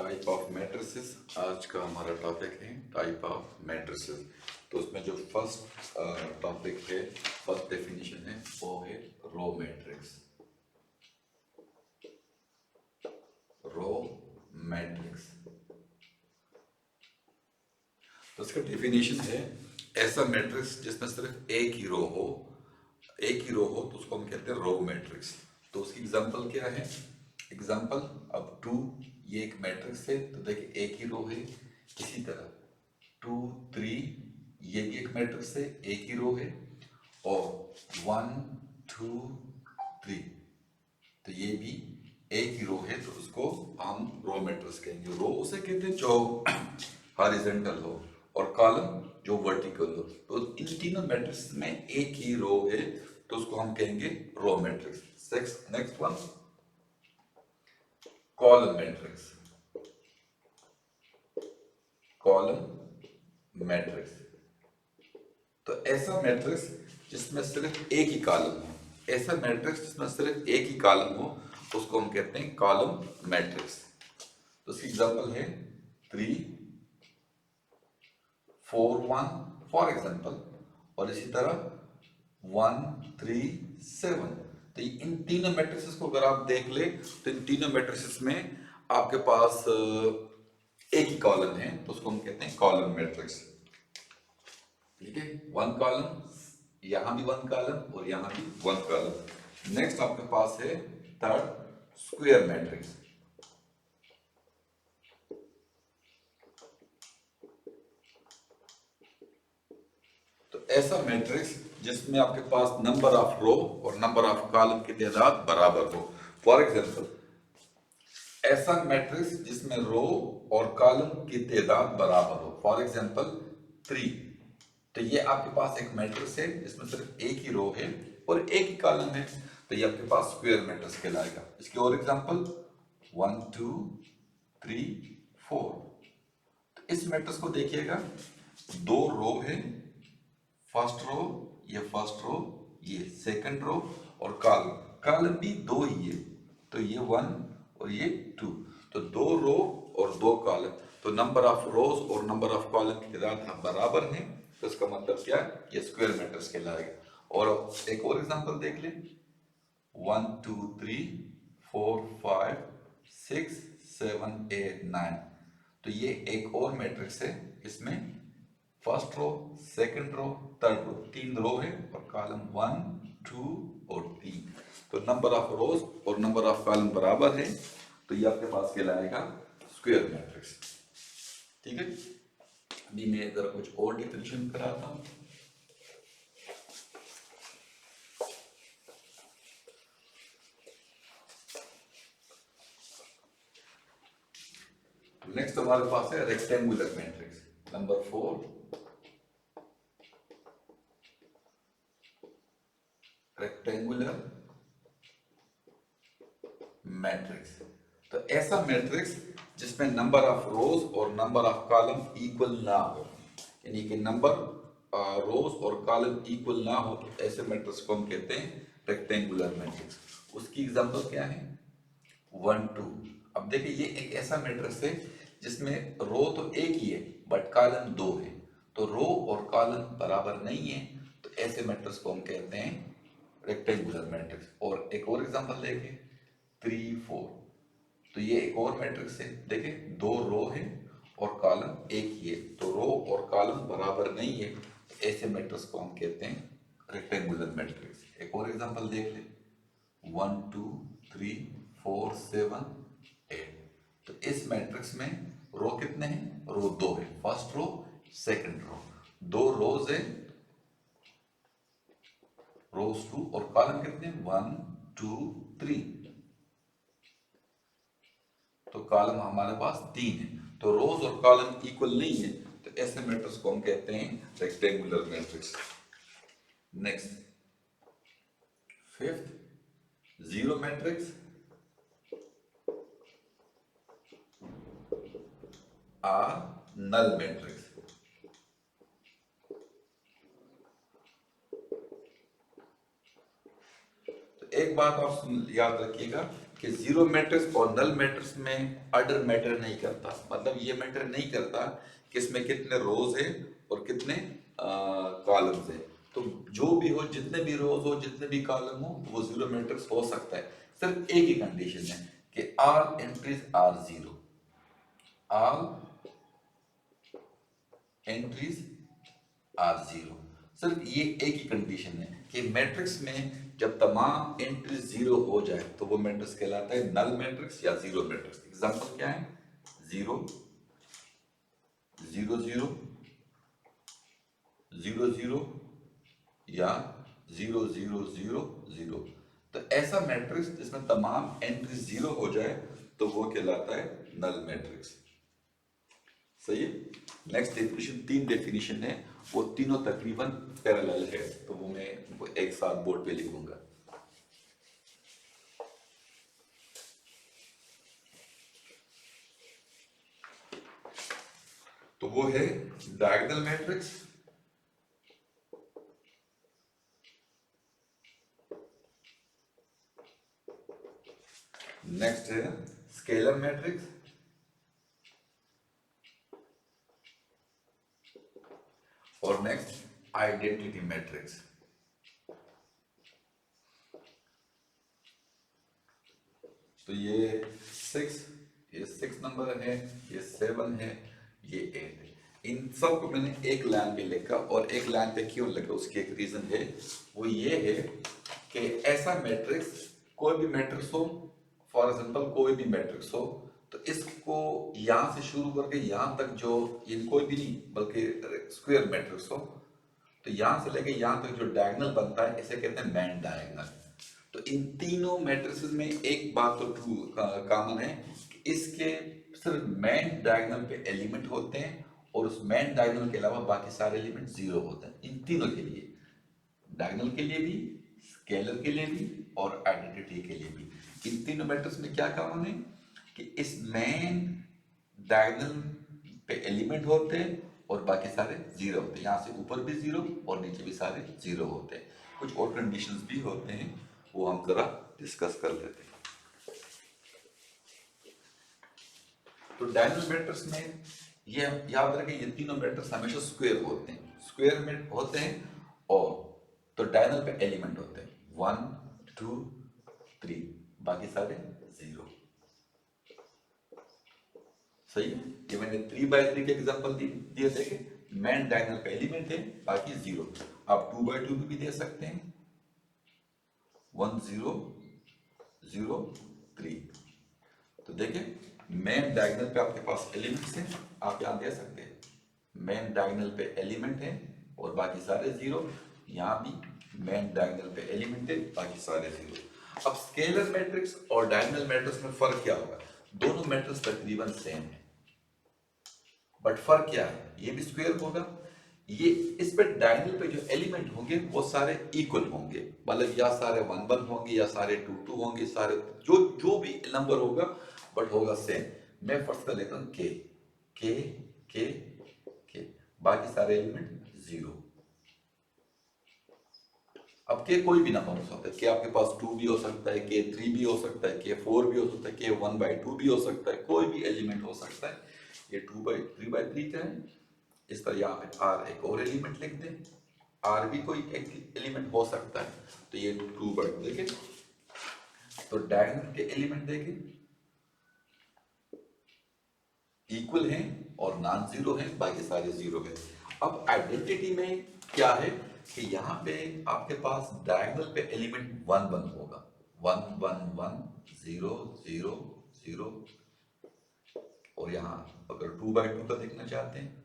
Type of matrices. आज का हमारा टॉपिक है टाइप ऑफ मैट्रिसेस। तो उसमें जो फर्स्ट टॉपिक है, फर्स्ट डेफिनेशन है, वो है रो मैट्रिक्स। रो मैट्रिक्स, तो इसका डेफिनेशन है ऐसा मैट्रिक्स जिसमें सिर्फ एक ही रो हो, तो उसको हम कहते हैं रो मैट्रिक्स। तो उसकी एग्जांपल क्या है? एग्जांपल, अब 2 ये एक मैट्रिक्स है, तो देखिए एक ही रो है। इसी तरह 2 3 ये भी एक मैट्रिक्स है, एक ही रो है। और 1 2 3 तो ये भी एक ही रो है, तो उसको हम रो मैट्रिक्स कहेंगे। रो उसे कहते हैं जो हॉरिजॉन्टल हो, और कॉलम जो वर्टिकल हो। तो इन तीनों मैट्रिक्स में एक ही रो है, तो उसको हम कहेंगे row matrix. Next one, column matrix. Column matrix, तो ऐसा मैट्रिक्स जिसमें सिर्फ एक ही कॉलम हो, ऐसा मैट्रिक्स जिसमें सिर्फ एक ही कॉलम हो, तो उसको हम कहते हैं कॉलम मैट्रिक्स। तो इसकी एग्जांपल है 3 4 1 फॉर एग्जांपल, और इसी तरह 1 3 7। तो इन तीनों मैट्रिक्स को अगर आप देख ले, तो इन तीनों मैट्रिक्स में आपके पास एक ही कॉलम है, तो उसको हम कहते हैं कॉलम मैट्रिक्स। ठीक है, वन कॉलम, यहां भी वन कॉलम और यहां भी वन कॉलम। नेक्स्ट आपके पास है थर्ड, स्क्वायर मैट्रिक्स। तो ऐसा मैट्रिक्स जिसमें आपके पास नंबर ऑफ रो और नंबर ऑफ कॉलम की तादाद बराबर हो। फॉर एग्जांपल, ऐसा मैट्रिक्स जिसमें रो और कॉलम की तादाद बराबर हो। फॉर एग्जांपल 3, तो ये आपके पास एक मैट्रिक्स है जिसमें सिर्फ एक ही रो है और एक ही कॉलम है, तो ये आपके पास स्क्वायर मैट्रिक्स कहलाएगा। इसके और एग्जांपल 1 2 3 4। तो इस मैट्रिक्स को देखिएगा, दो रो है, फर्स्ट रो, ये सेकंड रो, और कॉलम भी दो ही है, तो ये 1 और ये 2। तो दो रो और दो कॉलम, तो नंबर ऑफ रोज और नंबर ऑफ कॉलम की तादाद बराबर है, तो इसका मतलब क्या? ये स्क्वायर मैट्रिक्स कहलाएगा। और एक और एग्जांपल देख लें, 1 2 3 4 5 6 7 8 9। तो ये एक और मैट्रिक्स है, इसमें first row, second row, third row, तीन रो है, और कॉलम 1 2 और 3। तो नंबर ऑफ रोज और नंबर ऑफ कॉलम बराबर है, तो ये आपके पास कहलाएगा स्क्वायर मैट्रिक्स। ठीक है, अभी मैं जरा कुछ और डिफिनेशन कराता हूं। नेक्स्ट हमारे पास है rectangular matrix, number 4, rectangular matrix. तो ऐसा मैट्रिक्स जिसमें नंबर ऑफ रोज और नंबर ऑफ कॉलम इक्वल ना हो, यानी कि नंबर रोज और कॉलम इक्वल ना हो, तो ऐसे मैट्रिक्स को हम कहते हैं रेक्टेंगुलर मैट्रिक्स। उसकी एग्जांपल क्या है? 1 2। अब देखिए, ये एक ऐसा मैट्रिक्स है जिसमें रो तो एक ही है बट कॉलम दो है, तो रो और कॉलम बराबर नहीं है, तो ऐसे मैट्रिक्स को हम कहते हैं रेक्टेंगुलर मैट्रिक्स। और एक और एग्जांपल देखें, 3 4। तो ये एक और मैट्रिक्स है, देखिए दो रो है और कॉलम एक ही है, तो रो और कॉलम बराबर नहीं है, तो ऐसे मैट्रिक्स को हम कहते हैं रेक्टेंगुलर मैट्रिक्स। एक और एग्जांपल देख ले, 1 2 3 4 7 8। तो इस मैट्रिक्स में रो कितने हैं? रो दो है, फर्स्ट रो, सेकंड रो, दो रोज है, रोज 2, और कॉलम कितने? 1 2 3। तो कॉलम हमारे पास 3 है, तो रोज और कॉलम इक्वल नहीं है, तो ऐसे मैट्रिक्स को हम कहते हैं rectangular matrix. Next, fifth, zero matrix or null matrix. तो एक बात आप याद रखिएगा, कि जीरो मैट्रिक्स और नल मैट्रिक्स में ऑर्डर मैटर नहीं करता, मतलब ये मैटर नहीं करता कि इसमें कितने रोज है और कितने कॉलम्स है। तो जो भी हो, जितने भी रोज हो, जितने भी कॉलम हो, वो जीरो मैट्रिक्स हो सकता है। सिर्फ एक ही कंडीशन है कि all entries are zero, all entries are zero. सिर्फ ये एक ही कंडीशन है कि मैट्रिक्स में जब तमाम एंट्रीज जीरो हो जाए तो वो मैट्रिक्स कहलाता है नल मैट्रिक्स या जीरो मैट्रिक्स। एग्जांपल क्या है? Zero, zero zero, zero zero या जीरो जीरो जीरो जीरो। तो ऐसा मैट्रिक्स जिसमें तमाम एंट्रीज जीरो हो जाए तो वो कहलाता है नल मैट्रिक्स। सही है। नेक्स्ट डेफिनेशन, तीन डेफिनेशन है, वो तीनों तकरीबन पैरेलल है, तो वो मैं एक साथ बोर्ड पे लिखूंगा। तो वो है डायगोनल मैट्रिक्स, नेक्स्ट है स्केलर मैट्रिक्स, और नेक्स्ट आइडेंटिटी मैट्रिक्स। तो ये 6, ये 6 नंबर है, ये 7 है, ये 8 है। इन सब को मैंने एक लाइन पे लिखा, और एक लाइन पे क्यों लिखा उसकी एक रीजन है, वो ये है कि ऐसा मैट्रिक्स, कोई भी मैट्रिक्स हो, फॉर एग्जांपल कोई भी मैट्रिक्स हो, तो इसको यहाँ से शुरू करके यहाँ तक, जो ये कोई भी नहीं बल्कि स्क्वायर मैट्रिक्स हो, तो यहाँ से लेके यहाँ तक जो डायगोनल बनता है इसे कहते हैं मैन डायगोनल। तो इन तीनों मैट्रिसेस में एक बात तो ट्रू कॉमन है कि इसके सिर्फ मैन डायगोनल पे एलिमेंट होते हैं, और उस मैन डायगोनल के अलावा बाकी सारे एलिमेंट जीरो होते हैं। इन तीनों के लिए, डायगोनल के लिए भी, स्केलर के लिए भी, और आइडेंटिटी के लिए भी, इन तीनों मैट्रिक्स में क्या कॉमन है कि इस मैन डायगोनल पे एलिमेंट होते हैं और बाकी सारे जीरो होते हैं। यहाँ से ऊपर भी जीरो और नीचे भी सारे जीरो होते हैं। कुछ और कंडीशंस भी होते हैं, वो हम जरा डिस्कस कर लेते हैं। तो डायगोनल मैट्रिक्स में ये याद रखें, ये तीनों मैट्रिक्स हमेशा स्क्वायर होते हैं, स्क्वायर में होते हैं, और तो डायगोनल पे एलिमेंट होते हैं 1 2 3, बाकी सारे जीरो। सही है। ये मैंने 3/3 के एग्जांपल दिए थे कि मैन डायगोनल पे एलिमेंट है, बाकी जीरो। आप 2/2 भी दे सकते हैं, 1 0 0 3। तो देखिए, मेन डायगोनल पे आपके पास एलिमेंट्स हैं, आप यहाँ दे सकते हैं मेन डायगोनल पे एलिमेंट है और बाकी सारे जीरो। यहाँ भी मेन डायगोनल पे एलिमेंट है, बाकी सारे जीरो। अब स्केलर मैट्रिक्स और डायगोनल मैट्रिक्स में फर्क क्या होगा? दोनों मैट्रिक्स तकरीबन सेम है, बट फर्क क्या है? ये भी स्क्वायर होगा, ये इस पे डायगोनल पे जो एलिमेंट होंगे वो सारे इक्वल होंगे, मतलब या सारे 1 1 होंगे या सारे 2 2 होंगे, सारे जो जो भी नंबर होगा बट होगा सेम। मैं फर्स्ट कर लेता हूँ के के के के, बाकी सारे एलिमेंट जीरो। अब के कोई भी नंबर हो सकता है, के आपके पास 2 भी हो सकता है, के 3 भी हो सकता है, के 4 भी हो सकता है, के 1/2 भी हो सकता है, कोई भी एलिमेंट हो सकता है। ये 2/3/3 का है। इस तरह यहाँ पे आर एक और एलिमेंट लिख दें, आर भी कोई एक एलिमेंट हो सकता है, तो ये 2/2 देखें। तो डायगोनल के एलिमेंट देखें इक्वल हैं और नॉन जीरो हैं, बाकी सारे जीरो हैं। अब आइडेंटिटी में क्या है कि यहाँ पे आपके पास डायगोनल पे एलिमेंट 1 1 होगा, 1 1 1 0 0 0। और यहाँ अगर 2/2 का देखना चाहते हैं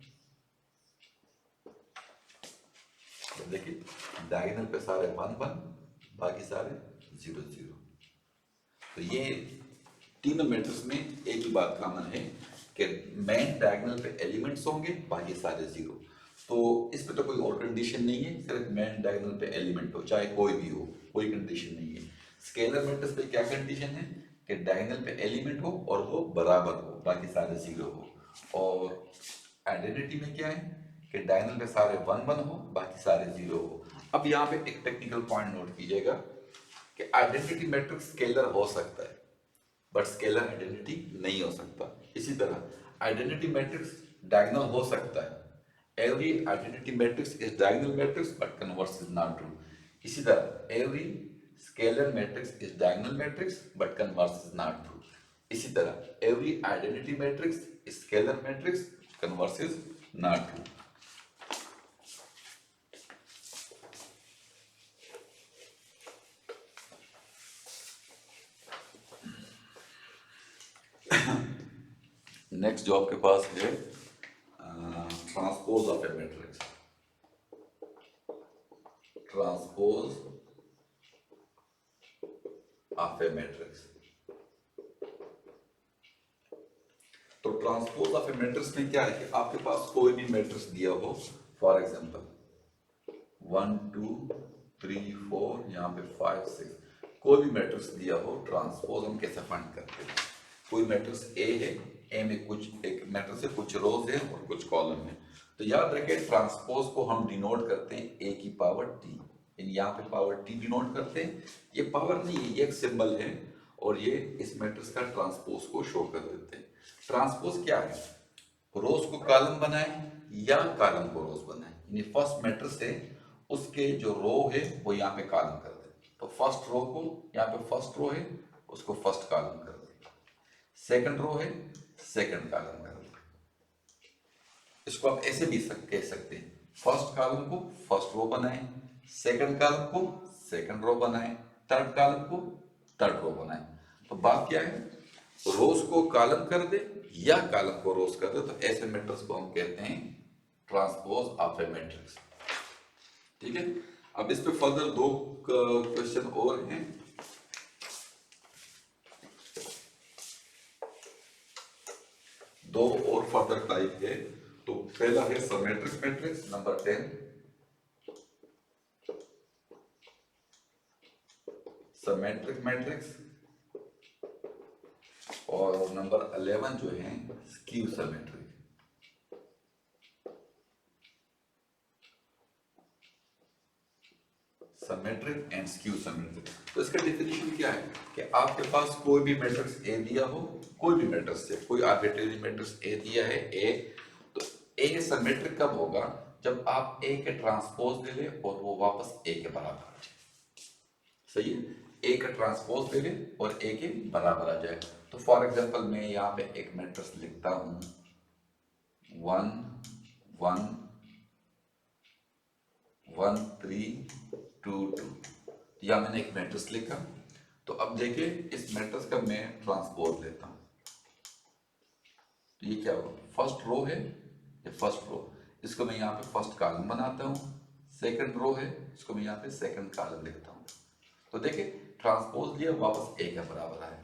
तो देखिए, डायगोनल पे सारे 1 1, बाकी सारे 0 0। तो ये तीनों मैट्रिक्स में एक ही बात कॉमन है कि मेन डायगोनल पे एलिमेंट्स होंगे, बाकी सारे जीरो। तो इस पे तो कोई और कंडीशन नहीं है, सिर्फ मेन डायगोनल पे एलिमेंट हो, चाहे कोई भी हो, कोई कंडीशन नहीं है। स्केलर मैट्रिक्स पे क्या कंडीशन है कि डायगोनल पे एलिमेंट हो और वो बराबर हो, बाकी सारे जीरो हो। और आइडेंटिटी में क्या है कि डायगोनल पे सारे 1 1 हो, बाकी सारे जीरो हो। अब यहाँ पे एक टेक्निकल पॉइंट नोट कीजिएगा कि आइडेंटिटी मैट्रिक्स स्केलर हो सकता है, बट स्केलर आइडेंटिटी नहीं हो सकता। इसी तरह आइडेंटिटी मैट्रिक्स डायगोनल हो सकता है। Every identity matrix is diagonal matrix but converse is not true. इसी तरह every scalar matrix is diagonal matrix but converse is not true. इसी तरह every identity matrix is scalar matrix, converse is not true. Next जो आपके पास है transpose of A matrix. Transpose of A matrix. तो transpose of A matrix में क्या है कि आपके पास कोई भी मैट्रिक्स दिया हो, फॉर एग्जांपल 1 2 3 4 यहाँ पे 5 6, कोई भी मैट्रिक्स दिया हो, ट्रांसपोज हम कैसे फाइंड करते हैं? कोई मैट्रिक्स ए है, ए में कुछ एक मैट्रिक्स है, कुछ रोज है और कुछ कॉलम है। तो याद रखें ट्रांसपोज को हम डिनोट करते हैं ए की पावर टी, यहाँ पे पावर टी डिनोट करते हैं। ये पावर नहीं है, ये एक सिंबल है और ये इस मैट्रिक्स का ट्रांसपोज को शो कर देते हैं। ट्रांसपोज क्या है? रोज को कॉलम बनाए या कॉलम को रोज बनाए, यानी फर्स्ट मैट्रिक्स है उसके जो रो है वो यहाँ पे कॉलम कर दे। तो फर्स्ट रो को यहाँ पे फर्स्ट रो है उसको फर्स्ट कॉलम कर दे, सेकंड रो है सेकंड कॉलम कर दे। इसको आप ऐसे भी कह सकते हैं, फर्स्ट कॉलम को फर्स्ट रो बनाए, सेकंड कॉलम को सेकंड रो बनाए, थर्ड कॉलम को थर्ड रो बनाए। तो बात क्या है? रोज को कॉलम कर दे या कॉलम को रोज कर दे, तो ऐसे मैट्रिक्स को हम कहते हैं ट्रांसपोज ऑफ ए मैट्रिक्स। ठीक है, अब इस पे फर्दर दो क्वेश्चन और हैं। दो और फर्दर टाइप है। तो पहला है symmetric matrix number 10, symmetric matrix, और नंबर 11 जो है skew symmetric. Symmetric and skew symmetric. तो इसका डेफिनेशन क्या है कि आपके पास कोई भी मैट्रिक्स ए दिया हो, कोई भी मैट्रिक्स है, कोई आर्बिट्रेरी मैट्रिक्स ए दिया है ए, तो ए सिमेट्रिक कब होगा? जब आप ए के ट्रांसपोज ले ले और वो वापस ए के बराबर आ जाए। सही है, ए का ट्रांसपोज ले ले और ए के बराबर आ जाए। तो फॉर एग्जांपल मैं यहाँ पे एक मैट्रिक्स लिखता हूं 1 1 1 3 2 2, या मैंने एक मैट्रिक्स लिखा। तो अब देखिए इस मैट्रिक्स का मैं ट्रांसपोज लेता हूं, तो ये क्या होगा? फर्स्ट रो है, ये फर्स्ट रो, इसको मैं यहाँ पे फर्स्ट कॉलम बनाता हूँ। सेकंड रो है, इसको मैं यहाँ पे सेकंड कॉलम लिखता हूँ। तो देखिए ट्रांसपोज लिया, वापस ए के बराबर आया,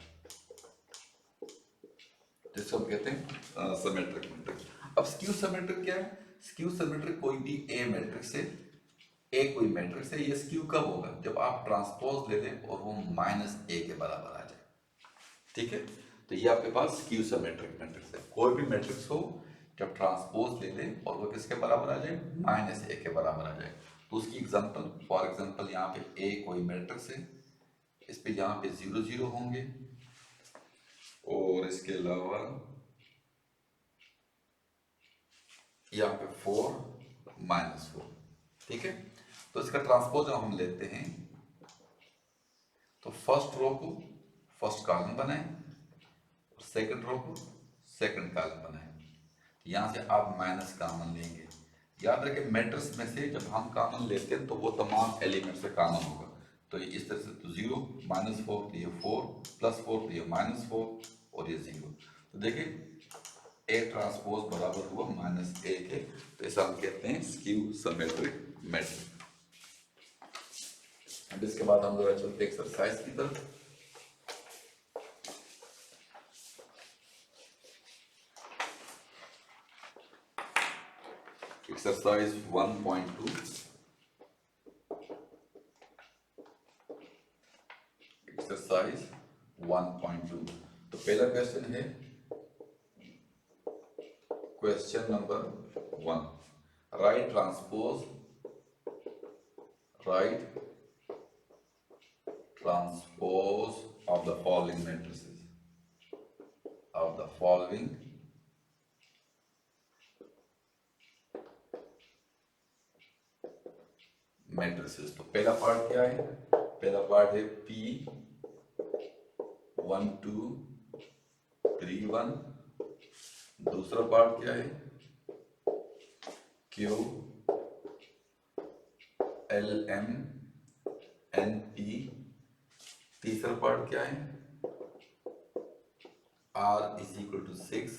जिसको हम कहते हैं सिमेट्रिक मैट्रिक्स। अब स्क्यू सिमेट्रिक क्या है? स्क्यू सिमेट्रिक कोई भी ए मैट्रिक्स है, ए कोई मैट्रिक्स है, ये स्क्यू कब होगा? जब आप ट्रांसपोज ले लें और वो माइनस ए के बराबर आ जाए। ठीक है, तो ये आपके पास स्क्यू सिमेट्रिक मैट्रिक्स है। कोई भी मैट्रिक्स हो, जब ट्रांसपोज ले लें और वो किसके बराबर आ जाए? माइनस ए के बराबर आ जाए। तो उसकी एग्जांपल, फॉर एग्जांपल यहाँ पे ए कोई मैट्रिक्स है, इस पे यहाँ पे 0 0 होंगे और इसके अलावा यहाँ पे 4 -4। ठीक है, तो इसका ट्रांसपोज हम लेते हैं, तो फर्स्ट रो को फर्स्ट कॉलम बनाए और सेकंड रो को सेकंड कॉलम बनाए। यहाँ से आप माइनस कॉमन लेंगे। याद रखें मैट्रिक्स में से जब हम कॉमन लेते हैं तो वो तमाम एलिमेंट से कॉमन होगा। तो ये इस तरह से, तो 0 -4, तो ये 4 +4, तो ये -4 और ये 0। तो देखिए ए ट्रांसपोज बराबर हुआ -a के, तो ऐसा हम कहते हैं स्क्यू सिमेट्रिक मैट्रिक्स। अब इसके बाद हम जरा चलते एक्सरसाइज की तरफ। Exercise 1.2, exercise 1.2। तो पहला क्वेश्चन है question number 1, right transpose of the following matrices। of the following matrices। तो पहला पार्ट क्या है? पहला पार्ट है P 1 2 3 1। दूसरा पार्ट क्या है? Q L M N P। तीसरा पार्ट क्या है? R is equal to 6।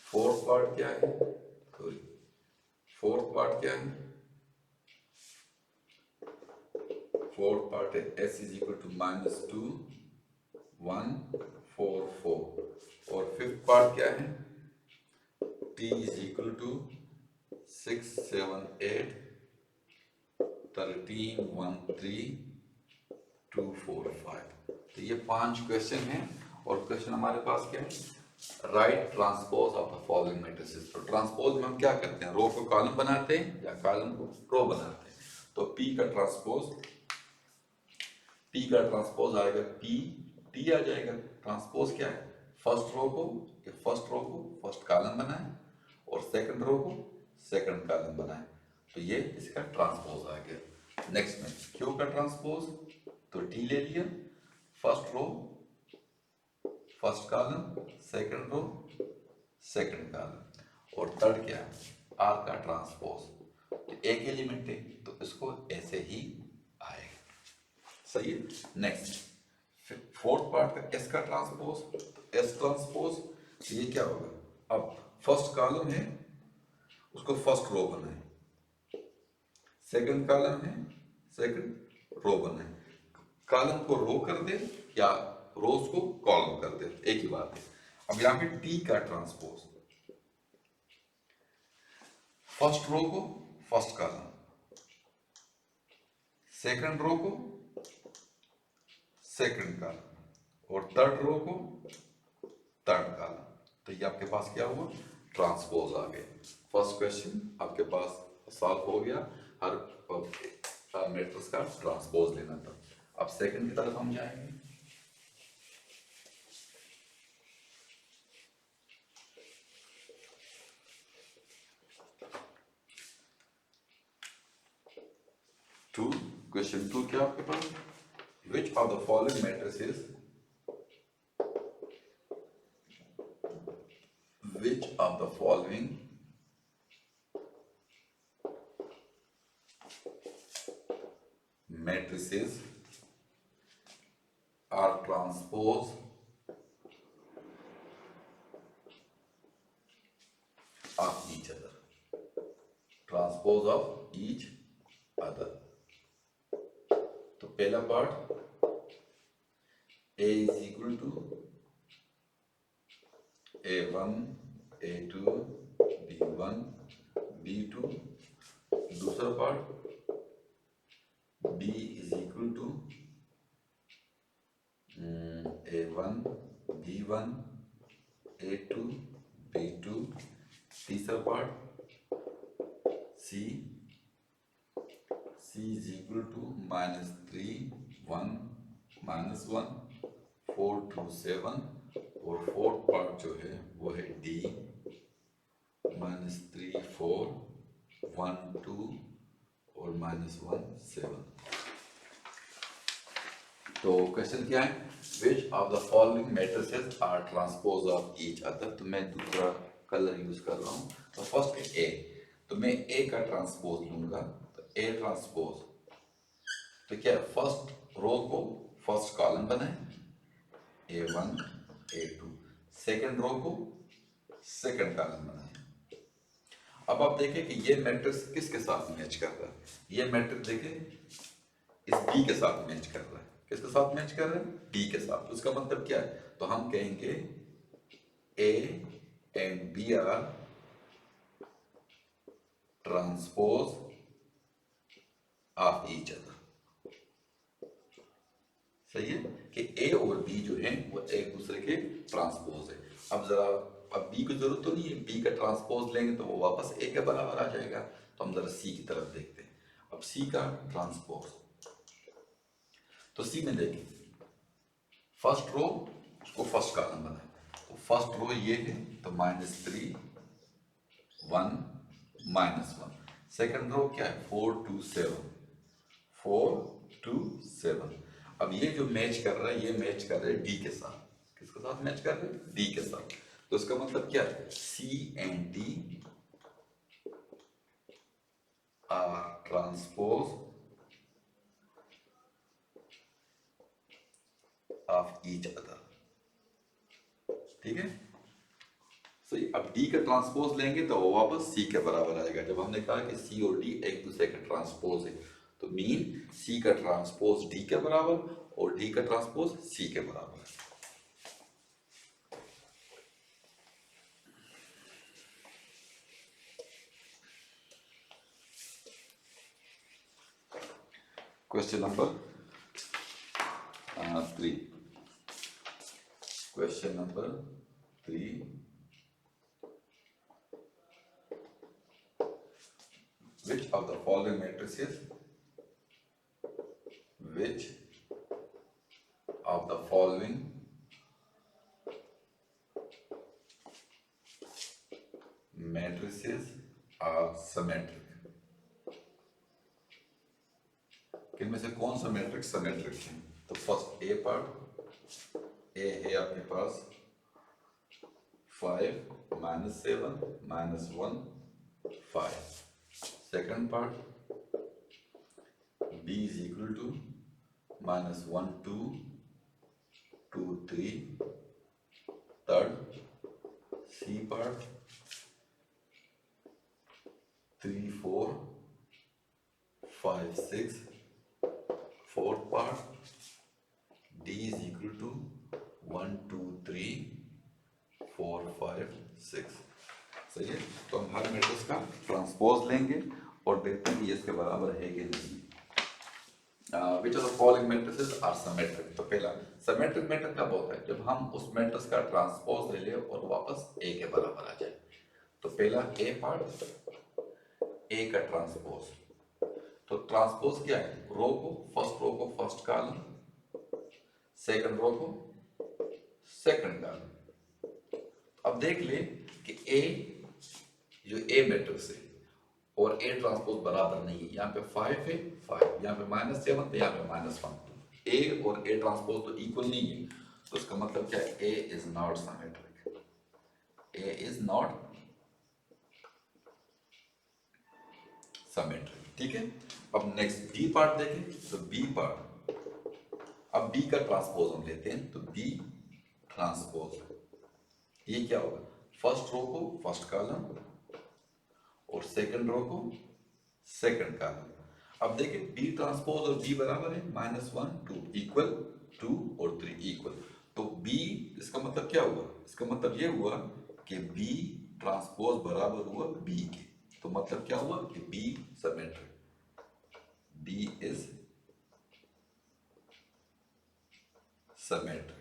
Fourth part क्या है? सॉरी, फोर्थ पार्ट क्या है? फोर्थ पार्ट है S is equal to -2 1 4 4। और फिफ्थ पार्ट क्या है? T is equal to 6 7 8 13 1 3 2 4 5। तो ये 5 क्वेश्चन हैं और क्वेश्चन हमारे पास क्या है? Right transpose of the following matrices. तो ट्रांसपोज में हम क्या करते हैं? रो को कॉलम बनाते हैं या कॉलम को रो बनाते हैं। तो P का ट्रांसपोज आएगा P T आ जाएगा। ट्रांसपोज क्या है? फर्स्ट रो को फर्स्ट कॉलम बनाए और सेकंड रो को सेकंड कॉलम बनाए, तो ये इसका ट्रांसपोज आ गया। नेक्स्ट में Q का ट्रांसपोज, तो T ले लिया, first row first column, second row second column. और थर्ड क्या है? R का ट्रांसपोज, तो एक एलिमेंट है तो इसको ऐसे ही आएगा। सही है। नेक्स्ट फोर्थ पार्ट का S का ट्रांसपोज, तो S ट्रांसपोज ये क्या होगा? अब फर्स्ट कॉलम है उसको फर्स्ट रो बनाए, सेकंड कॉलम है सेकंड रो बनाए। कॉलम को रो कर दे या रोज को कॉलम कर दे, एक ही बात है। अब यहां पे T का ट्रांसपोज, फर्स्ट रो को फर्स्ट कॉलम, सेकंड रो को सेकंड कॉलम और थर्ड रो को थर्ड कॉलम। तो ये आपके पास क्या हुआ? ट्रांसपोज आ गए। फर्स्ट क्वेश्चन आपके पास सॉल्व हो गया, हर मैट्रिक्स का ट्रांसपोज लेना था। अब सेकंड की तरफ हम जाएंगे। क्वेश्चन 2 क्या आपके पास? Which of the following matrices are transpose of each other? Transpose of each other. तो पहला part A is equal to A1 A2 B1 B2। दूसरा part B is equal to A1 B1 A2 B2। तीसरा part C is equal to -3 1 -1 4 2 7। और fourth part जो है वो है D -3 4 1 2 और -1 7। तो क्वेश्चन क्या है? Which of the following matrices are transpose of each other. तो मैं दूसरा कलर यूज कर रहा हूँ। तो फर्स्ट है A, तो मैं A का ट्रांसपोज लूंगा। तो A ट्रांसपोज, तो क्या है? फर्स्ट रो को फर्स्ट कॉलम बनाए A1 A2, सेकंड रो को सेकंड कॉलम बनाए। अब आप देखें कि ये मैट्रिक्स किसके साथ मैच कर रहा है? ये मैट्रिक्स देखें इस B के साथ मैच कर रहा है। किसके साथ मैच कर रहा है? D के साथ। उसका मतलब क्या है? तो हम कहेंगे A and B are transpose of each other। सही है कि A और B जो है वो एक दूसरे के ट्रांसपोज है। अब B को जरूरत तो नहीं है, B का ट्रांसपोज लेंगे तो वो वापस A के बराबर आ जाएगा। तो हम जरा C की तरफ देखते हैं। अब C का ट्रांसपोज, तो C में देखें फर्स्ट रो उसको फर्स्ट कॉलम बनाए, तो फर्स्ट रो ये है तो -3 1 -1। सेकंड रो क्या है 4 2 7 4 2 7। अब ये जो मैच कर रहा है ये मैच कर रहे हैं डी के साथ। किसके साथ मैच कर रहे हैं? डी के साथ। तो इसका मतलब क्या है C and D are transpose of each other. ठीक है। सही। अब डी का ट्रांसपोज लेंगे तो वो वापस सी के बराबर आएगा। जब हमने कहा कि सी और डी एक दूसरे का ट्रांसपोज है तो मीन सी का ट्रांसपोज डी के बराबर और डी का ट्रांसपोज सी के बराबर। Question number 3। Question number 3। Which of the following matrices are symmetric? इनमें से कौन सा मैट्रिक्स सिमेट्रिक है? तो फर्स्ट ए पार्ट, ए है आपके पास 5 -7 -1 5। Second part b is equal to -1 2 2 3। Third c part 3 4 5 6। Fourth part d is equal to 1 2 3 4 5 6। सही है। तो हम हर मैट्रिक्स का ट्रांसपोज लेंगे और देखते हैं कि इसके बराबर है कि नहीं। Which of the following matrices are symmetric? तो पहला सिमेट्रिक मैट्रिक्स कब होता है? जब हम उस मैट्रिक्स का ट्रांसपोज ले ले और वापस ए के बराबर आ जाए। तो पहला ए पार्ट ए का ट्रांसपोज। तो ट्रांसपोज क्या है? रो को फर्स्ट कॉलम, सेकंड रो को सेकंड कॉलम। अब देख ले कि ए जो ए मैट्रिक्स है और ए ट्रांसपोज बराबर नहीं है। यहाँ पे 5 है 5, यहाँ पे -7 तो यहाँ पे -1। ए और ए ट्रांसपोज तो इक्वल नहीं है। तो इसका मतलब क्या है? A is not symmetric. A is not symmetric. ठीक है। अब नेक्स्ट बी पार्ट देखें तो बी पार्ट, अब बी का ट्रांसपोज हम लेते हैं तो बी ट्रांसपोज ये क्या होगा? फर्स्ट रो को फर्स्ट कॉलम और सेकंड रो को सेकंड कॉलम। अब देखिए बी ट्रांसपोज और बी बराबर है -1 2 इक्वल 2 और 3 इक्वल। तो बी इसका मतलब क्या हुआ? इसका मतलब ये हुआ कि बी ट्रांसपोज बराबर हुआ बी के। तो मतलब क्या हुआ कि B symmetric, B is symmetric.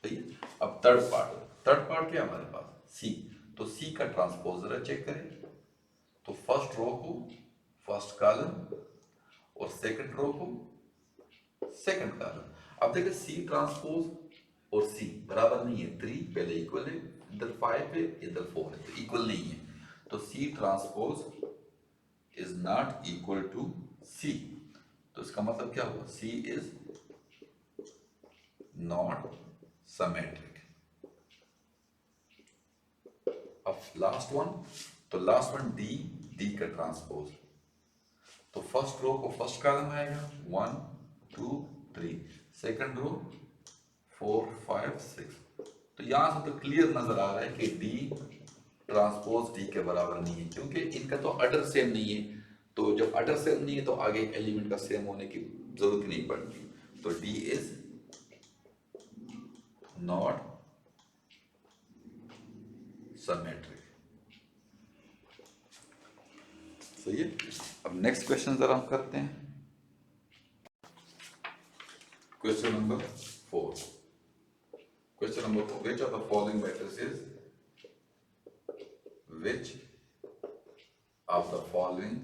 ठीक है। अब थर्ड पार्ट क्या हमारे पास? सी। तो सी का ट्रांसपोज जरा चेक करें। तो फर्स्ट रो को फर्स्ट कॉलम और सेकंड रो को सेकंड कॉलम। अब देखिए सी ट्रांसपोज और सी बराबर नहीं है। 3 पहले इक्वल है, इधर 5 है, इधर 4 है, तो इक्वल नहीं है। तो C transpose is not equal to C. तो इसका मतलब क्या हुआ? C is not symmetric. अब लास्ट वन डी का ट्रांसपोज। तो फर्स्ट रो को फर्स्ट कॉलम आएगा 1 2 3, सेकंड रो 4 5 6। तो यहां से तो क्लियर नजर आ रहा है कि डी ट्रांसपोज डी के बराबर नहीं है, क्योंकि इनका तो अडर सेम नहीं है। तो जब अडर सेम नहीं है तो आगे एलिमेंट का सेम होने की जरूरत नहीं पड़ती। तो डी इज नॉट सिमेट्रिक। सही है। अब नेक्स्ट क्वेश्चन जरा हम करते हैं। Question number 4। Question number 4, which of the following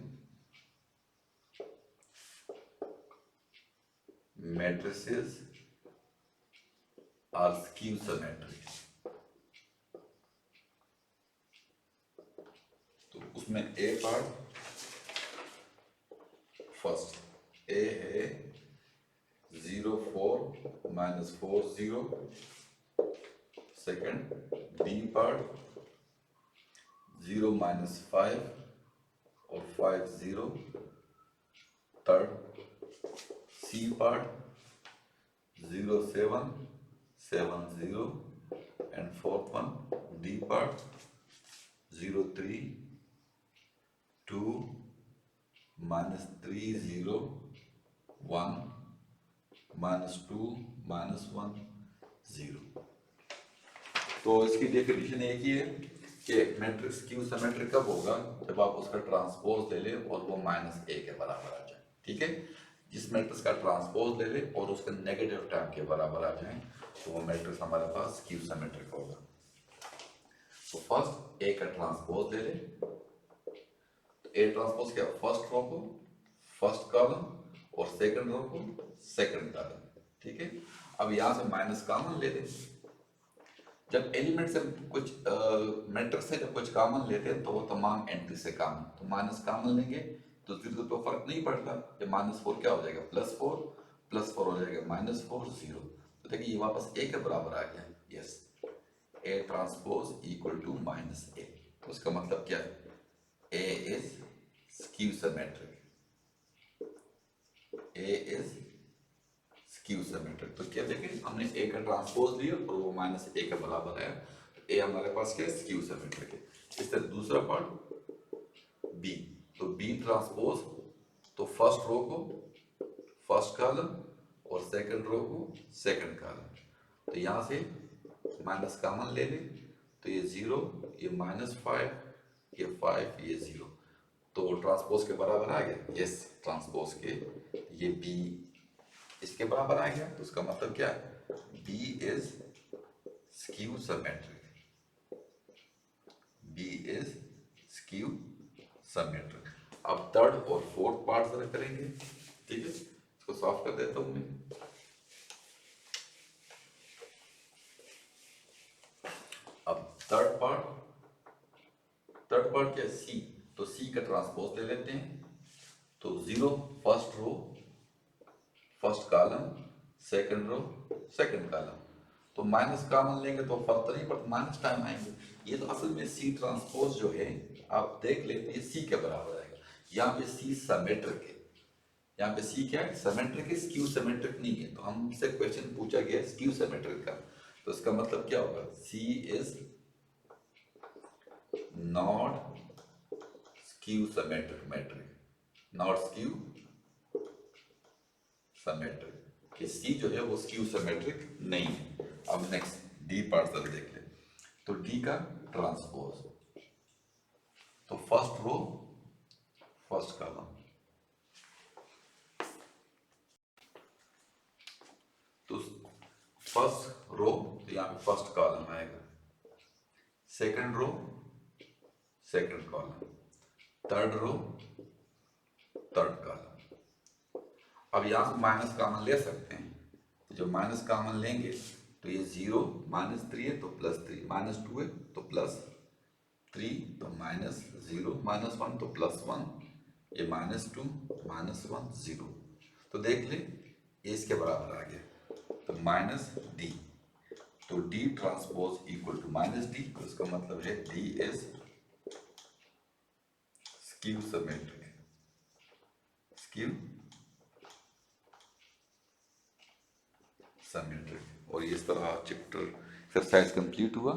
matrices are skew symmetric. तो उसमें ए पार्ट फर्स्ट ए है 0 4 minus 4 0, second B part 0 minus 5 और 5 0, third C part 0 7 7 0 and fourth one D part 0 3 2 minus 3 0 1 minus 2 minus 1 0। तो इसकी definition एक ही है कि matrix Q symmetric कब होगा, जब आप उसका ट्रांसपोज ले लें और वो माइनस ए के बराबर आ जाए। ठीक है, जिस मैट्रिक्स का ट्रांसपोज ले ले और उसका नेगेटिव टर्म के बराबर आ जाए तो वो मैट्रिक्स हमारे पास क्यू सिमेट्रिक होगा। तो फर्स्ट ए का ट्रांसपोज ले ले, तो ए ट्रांसपोज क्या, फर्स्ट रो को फर्स्ट कॉलम और सेकंड रो को सेकंड कॉलम। ठीक है, अब यहां से माइनस कॉमन ले लें। जब एलिमेंट से कुछ मैट्रिक्स से जब कुछ कॉमन लेते हैं तो वो तमाम एंट्री से कॉमन, तो माइनस कॉमन लेंगे तो जीरो तो फर्क नहीं पड़ता। जब -4 क्या हो जाएगा +4 हो जाएगा -4 0। तो देखिए ये वापस ए के बराबर आ गया। Yes, A transpose equal to -a। तो उसका मतलब क्या है, A is skew symmetric, A is skew symmetric. तो क्या देखें, हमने ए का ट्रांसपोज लिया और वो -a के बराबर है, तो ए हमारे पास क्या है, स्क्यू सिमेट्रिक है। इस तरह दूसरा पार्ट बी, तो बी ट्रांसपोज, तो फर्स्ट रो को फर्स्ट कॉलम और सेकंड रो को सेकंड कॉलम। तो यहां से माइनस कॉमन ले लें, तो ये 0, ये -5, ये 5, ये 0, तो ट्रांसपोज के बराबर आ गया। यस, ट्रांसपोज के, ये बी इसके बराबर आ गया। तो उसका मतलब क्या है, B is skew symmetric, B is skew symmetric. अब थर्ड और फोर्थ पार्ट जरा करेंगे। ठीक है, इसको सॉल्व कर देता हूं मैं। अब थर्ड पार्ट क्या है, सी, तो सी का ट्रांसपोज ले लेते हैं। तो 0 first row first column, second row second column, तो माइनस कॉमन लेंगे तो फर्क तो नहीं पड़ता, माइनस टाइम आएंगे। ये तो असल में सी ट्रांसपोज जो है आप देख लेते हैं, सी के बराबर आएगा। यहाँ पे सी सिमेट्रिक है, यहाँ पे सी क्या है, सिमेट्रिक है, स्क्यू सिमेट्रिक नहीं है। तो हमसे क्वेश्चन पूछा गया स्क्यू सिमेट्रिक का, तो इसका मतलब क्या होगा, C is not skew symmetric matrix, not skew symmetric, कि सी जो है वो स्क्यू सिमेट्रिक नहीं है। अब नेक्स्ट डी पार्ट जरा देख ले। तो डी का ट्रांसपोज, तो फर्स्ट रो फर्स्ट कॉलम, तो फर्स्ट रो तो यहाँ पे फर्स्ट कॉलम आएगा, second row second column, third row third column. अब यहां से माइनस कॉमन ले सकते हैं, तो जब माइनस कॉमन लेंगे तो ये 0 -3 है तो +3, -2 है तो +3, तो -0 -1 तो +1, ये -2 -1 0। तो देख ले ये इसके बराबर आ गया, तो -d, तो d transpose equal to -d। तो इसका मतलब है d is skew symmetric, skew symmetric. और इस तरह चैप्टर एक्सरसाइज कंप्लीट हुआ।